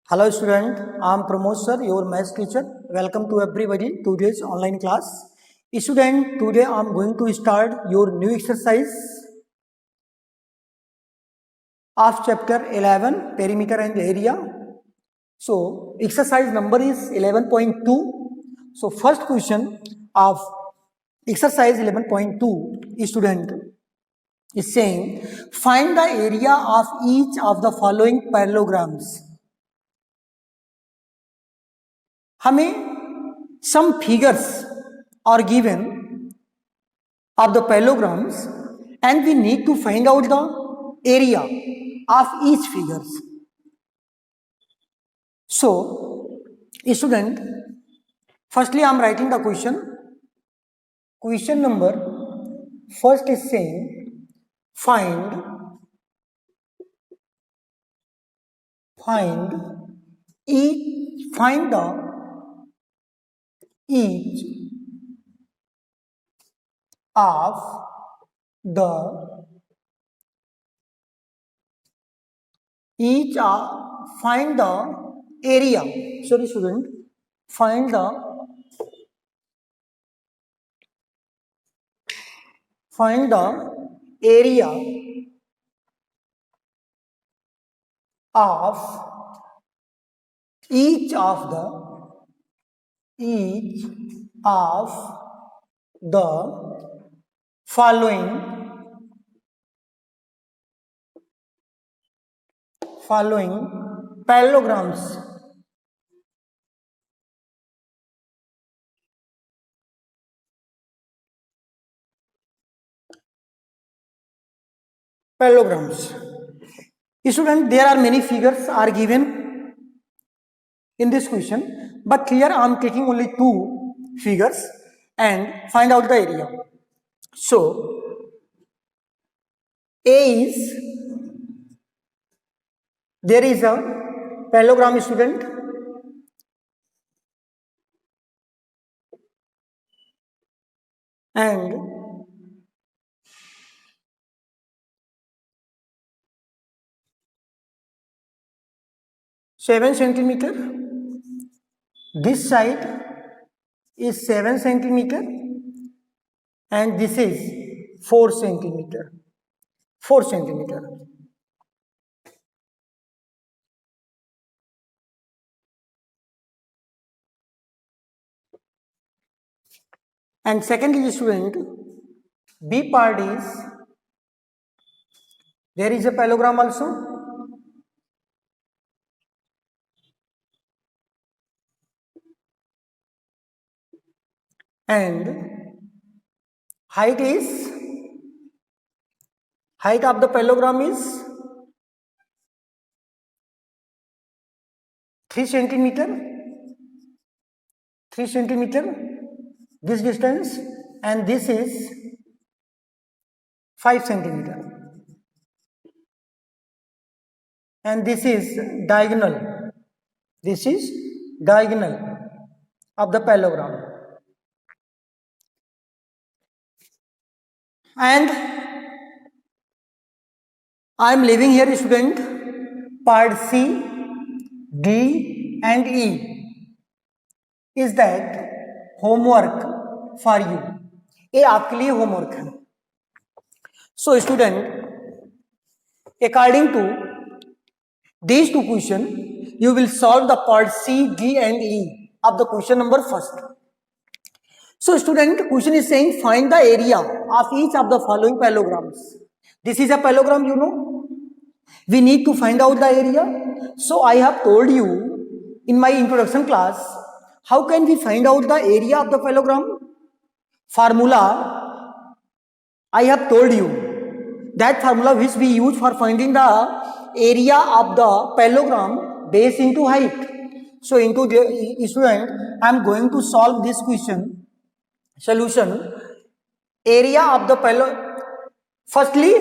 Hello student, I am Pramod sir, your maths teacher. Welcome to everybody today's online class. Student, today I am going to start your new exercise of chapter 11, perimeter and area. So exercise number is 11.2. So first question of exercise 11.2, student is saying find the area of each of the following parallelograms. हमें some figures are given of the parallelograms and we need to find out the area of each figures. So, student, firstly I am writing the question. Question number first is saying find the each of find the area. Sorry student, find the area of each of the following parallelograms. Student, there are many figures are given in this question, but here I am taking only two figures and find out the area. So there is a parallelogram, student, and seven centimeter. This side is 7 centimeter and this is 4 centimeter. And secondly, student, B part is there is a parallelogram also. And height of the parallelogram is 3 centimeter, this distance, and this is 5 centimeter, and this is diagonal of the parallelogram. And I am leaving here, student, part C, D and E is that homework for you. ये आपके लिए homework है. So student, according to these two questions, you will solve the part C, D and E of the question number first. So student, question is saying find the area of each of the following parallelograms. This is a parallelogram, you know. We need to find out the area. So I have told you in my introduction class, how can we find out the area of the parallelogram? Formula, I have told you. That formula which we use for finding the area of the parallelogram base into height. So into the student, I am going to solve this question. Solution, area of the parallelogram. Firstly,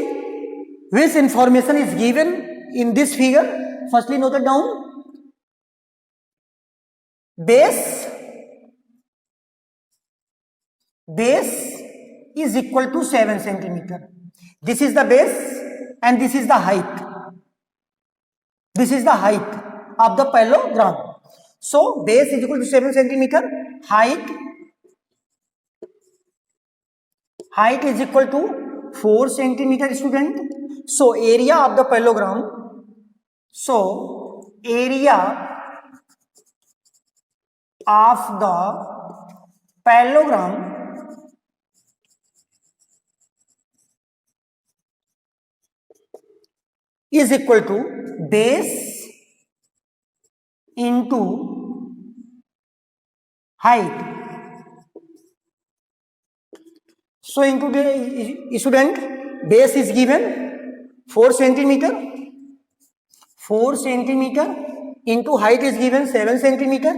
which information is given in this figure? Firstly, note it down. Base is equal to 7 centimeter. This is the base and this is the height. of the parallelogram. So base is equal to 7 centimeter, height is equal to 4 centimeter, student. So area of the parallelogram, so area of the parallelogram is equal to base into height. So into the student, base is given 4 centimeter, 4 centimeter into height is given 7 centimeter.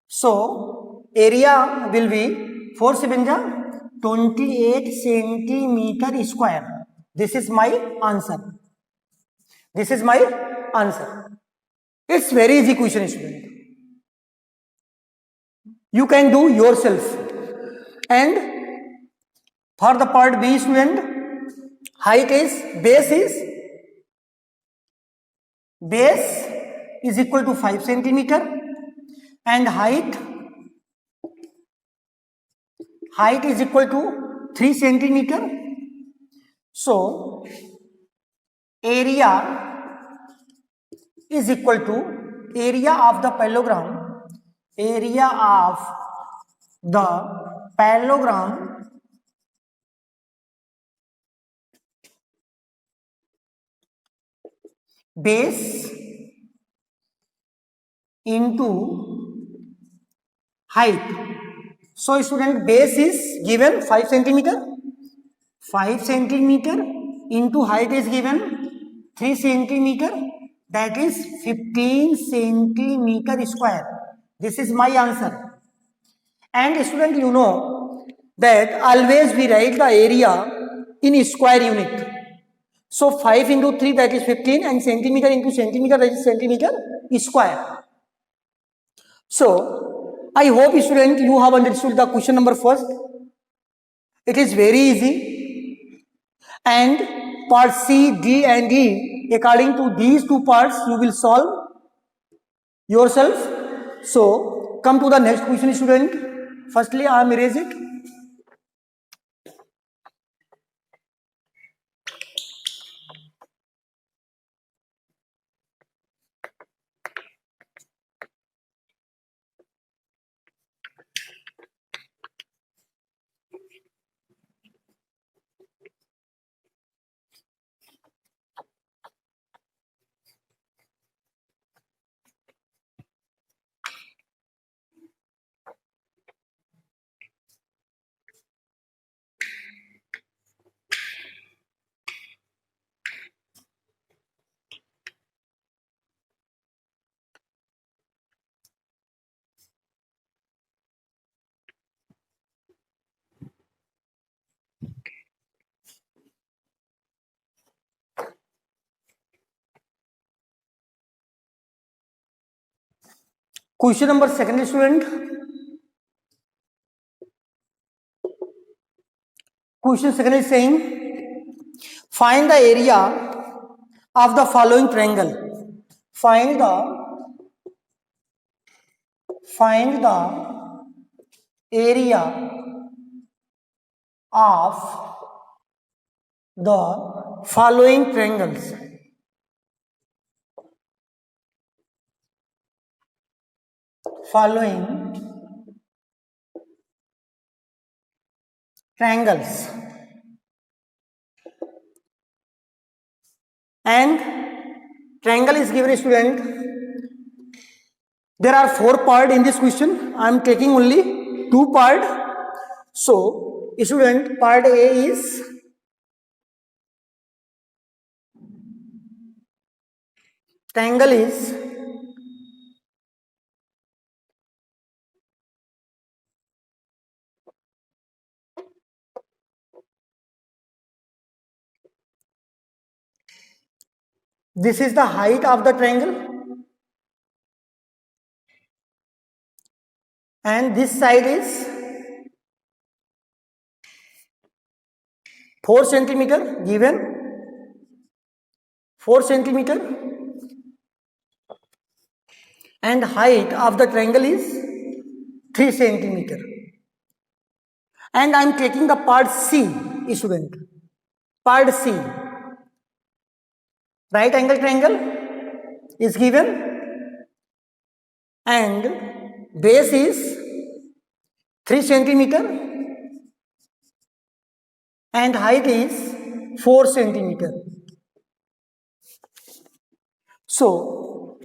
So area will be 4 7 28 centimeter square. This is my answer. This is my answer. It's very easy question, student. You can do yourself. And for the part B, student, base is equal to 5 centimeter and height is equal to 3 centimeter. So area is equal to area of the parallelogram, base into height. So student, base is given 5 centimeter, 5 centimeter into height is given 3 centimeter, that is 15 centimeter square. This is my answer. And student, you know that always we write the area in square unit. So 5 into 3, that is 15, and centimeter into centimeter, that is centimeter square. So I hope student you have understood the question number first. It is very easy, and part C, D and E, according to these two parts you will solve yourself. So come to the next question, student. Firstly, I am erase it. Question number second, student. Question second is saying, find the area of the following triangle. Find the area of the following triangles. And triangle is given, student. There are 4 parts in this question. I am taking only 2 parts. So student, part A is triangle is this is the height of the triangle, and this side is 4 centimeter, given 4 centimeter, and height of the triangle is 3 centimeter. And I am taking the part C, student. Part C. Right angle triangle is given and base is 3 centimeter and height is 4 centimeter. So,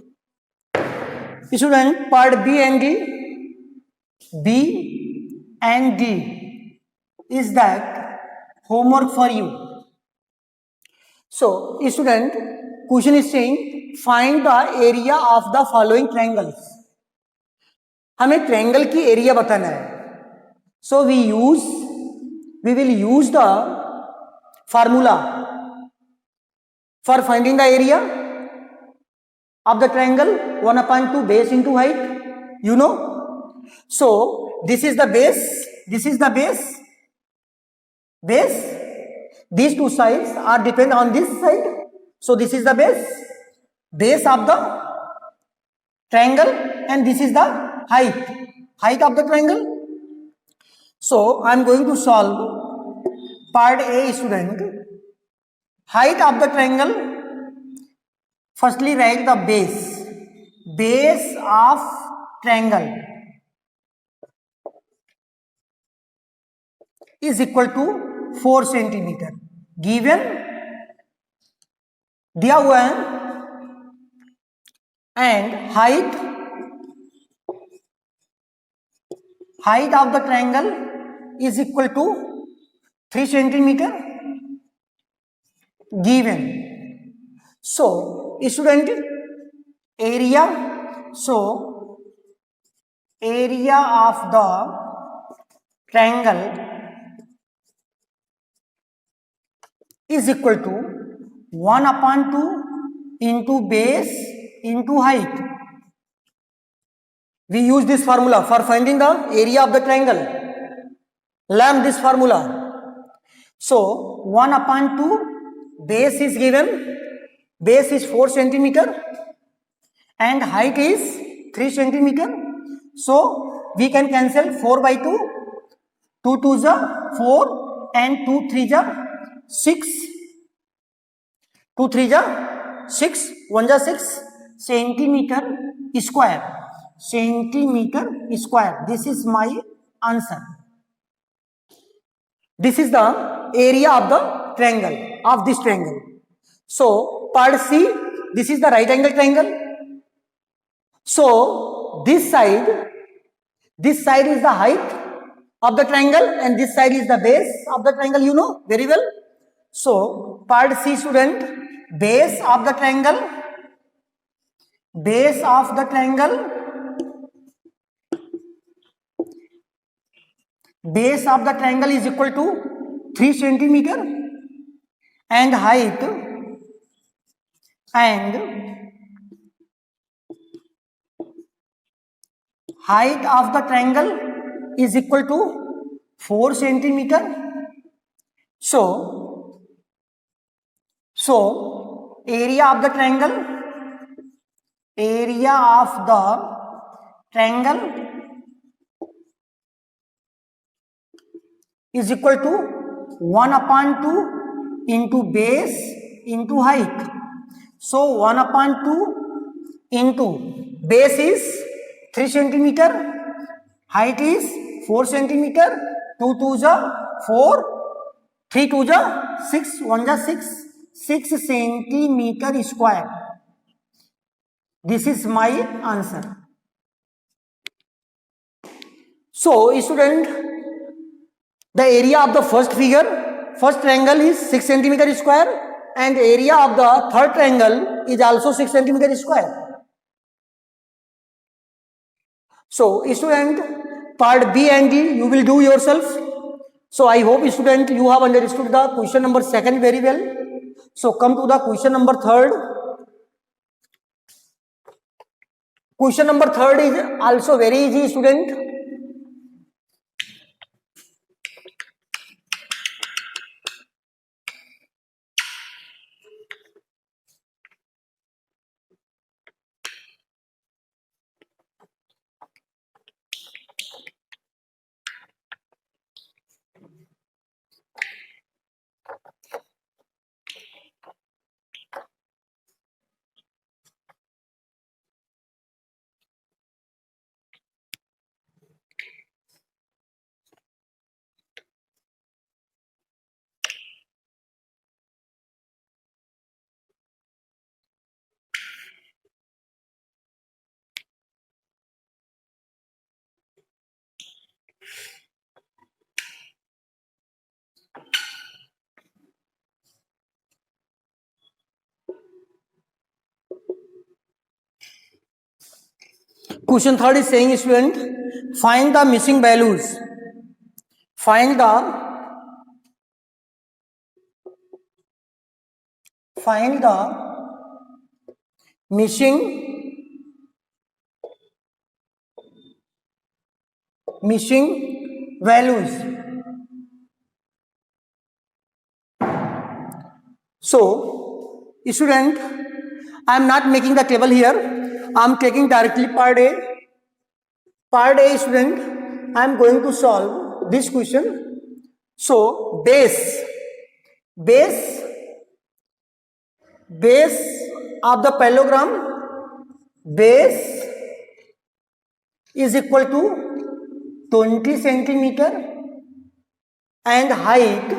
student, part B and D is that homework for you. So, student, question is saying find the area of the following triangles. हमें triangle की area बताना है. So we will use the formula for finding the area of the triangle 1/2 base into height. You know. So this is the base. This is the base. These two sides are depend on this side. So this is the base of the triangle, and this is the height of the triangle. So I am going to solve part A, student. Height of the triangle. Firstly write the base of triangle is equal to 4 centimeter. Given दिया हुआ है, and height of the triangle is equal to 3 centimeter given. So student, area of the triangle is equal to 1/2 into base into height. We use this formula for finding the area of the triangle. Learn this formula. So 1/2 base is given. Base is 4 centimeter and height is 3 centimeter. So we can cancel 4/2. 2 2s are 4 and 2 3s are 6. 2 3s are 6. 1s are 6 centimeter square. This is my answer. This is the area of the triangle, of this triangle. So part C, this is the right angle triangle. So this side is the height of the triangle and this side is the base of the triangle, you know very well. So part C, student, base of the triangle is equal to 3 centimeter and height of the triangle is equal to 4 centimeter. So area of the triangle is equal to 1/2 into base into height. So 1/2 into base is 3 centimeter, height is 4 centimeter. 2 2s are 4, 3 2s are 6, 1s are 6 centimeter square. This is my answer. So student, the area of the first triangle is 6 centimeter square and area of the third triangle is also 6 centimeter square. So student, part B and D you will do yourself. So I hope student you have understood the question number 2 very well. So come to the question number 3. Question number 3 is also very easy, student. Question third is saying, student, find the missing values. Find the missing values. So, student, I am not making the table here. I am taking directly part A. Part A, student, I am going to solve this question. So, base of the parallelogram, base is equal to 20 centimeter and height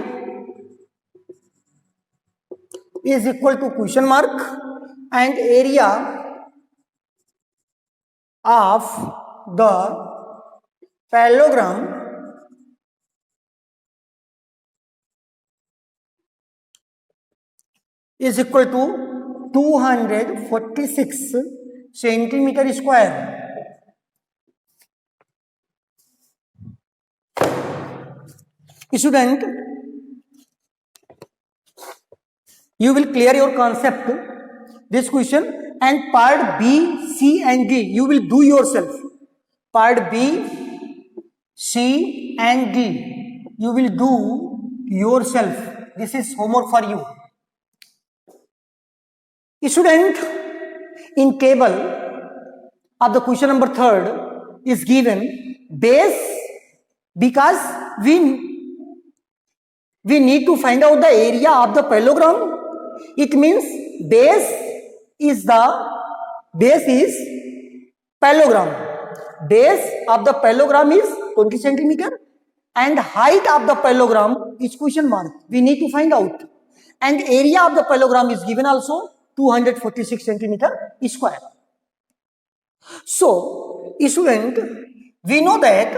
is equal to question mark, and area of the parallelogram is equal to 246 centimeter square. Student, you will clear your concept this question, and part B, C and D you will do yourself. Part B, C and D you will do yourself. This is homework for you. Student, in table of the question number 3rd is given base, because we need to find out the area of the parallelogram. It means base is parallelogram. Base of the parallelogram is 20 centimeter and height of the parallelogram is question mark. We need to find out. And area of the parallelogram is given also 246 centimeter square. So, student, we know that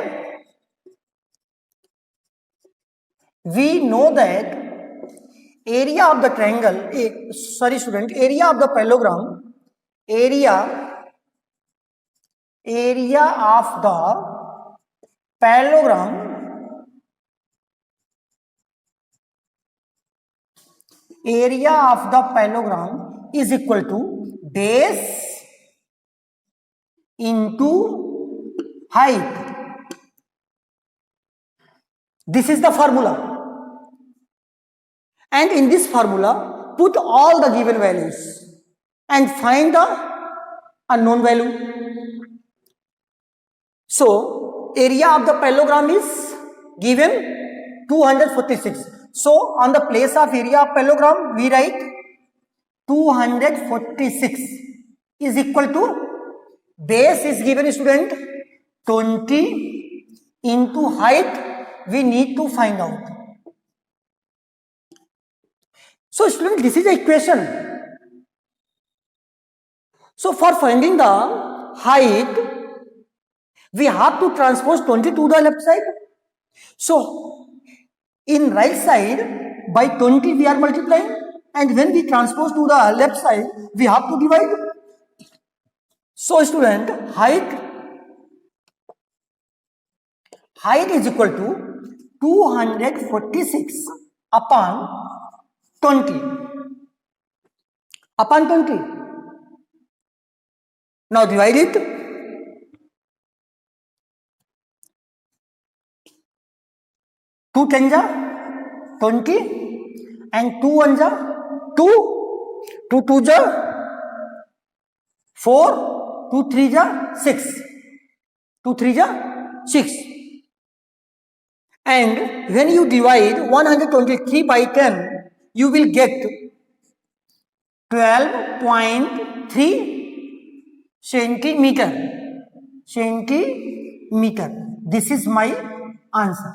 area of the triangle, area of the parallelogram, area of the parallelogram, is equal to base into height. This is the formula. And in this formula, put all the given values and find the unknown value. So, area of the parallelogram is given 246. So, on the place of area of parallelogram, we write 246 is equal to base is given, student, 20 into height we need to find out. So, student, this is the equation. So, for finding the height, we have to transpose 20 to the left side. So, in right side, by 20 we are multiplying, and when we transpose to the left side, we have to divide. So, student, height is equal to 246 upon 20. Upon 20. Now divide it. 2 10 ja 20 and 2 1 ja 2, 2 2 ja 4, 2 3 ja 6, 2 3 ja 6. And when you divide 123 by 10, you will get 12.3 centimeter. This is my answer.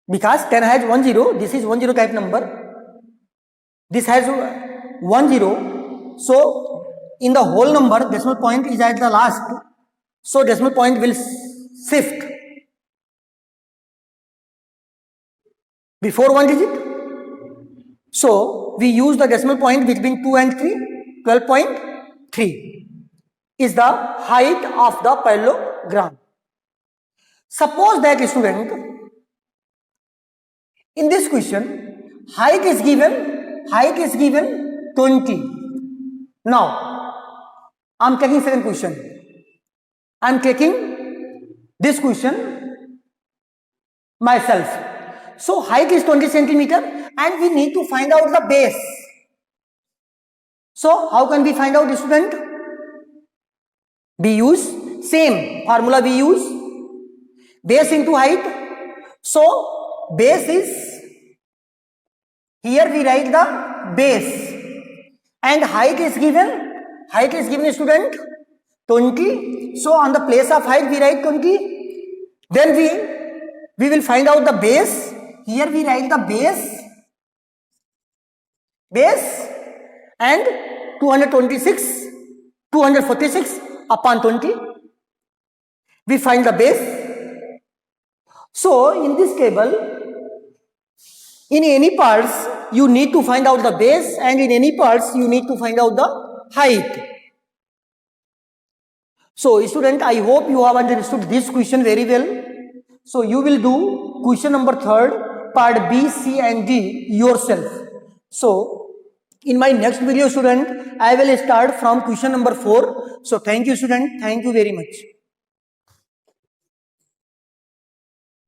Because 10 has 1 0, this is 1 0 type number. This has 1 0. So, in the whole number, decimal point is at the last. So, decimal point will shift before 1 digit. So, we use the decimal point between 2 and 3, 12.3. is the height of the parallelogram. Suppose that student, in this question, height is given 20. Now, I am taking second question. I am taking this question myself. So height is 20 centimeter and we need to find out the base. So how can we find out, student? We use same formula, we use base into height. So base is, here we write the base, and height is given student 20. So on the place of height we write 20. Then we will find out the base. Here we write the base and 246 upon 20. We find the base. So in this table, in any parts you need to find out the base, and in any parts you need to find out the height. So student, I hope you have understood this question very well. So you will do question number 3rd, part B, C and D yourself. So in my next video, student, I will start from question number 4. So thank you, student. Thank you very much.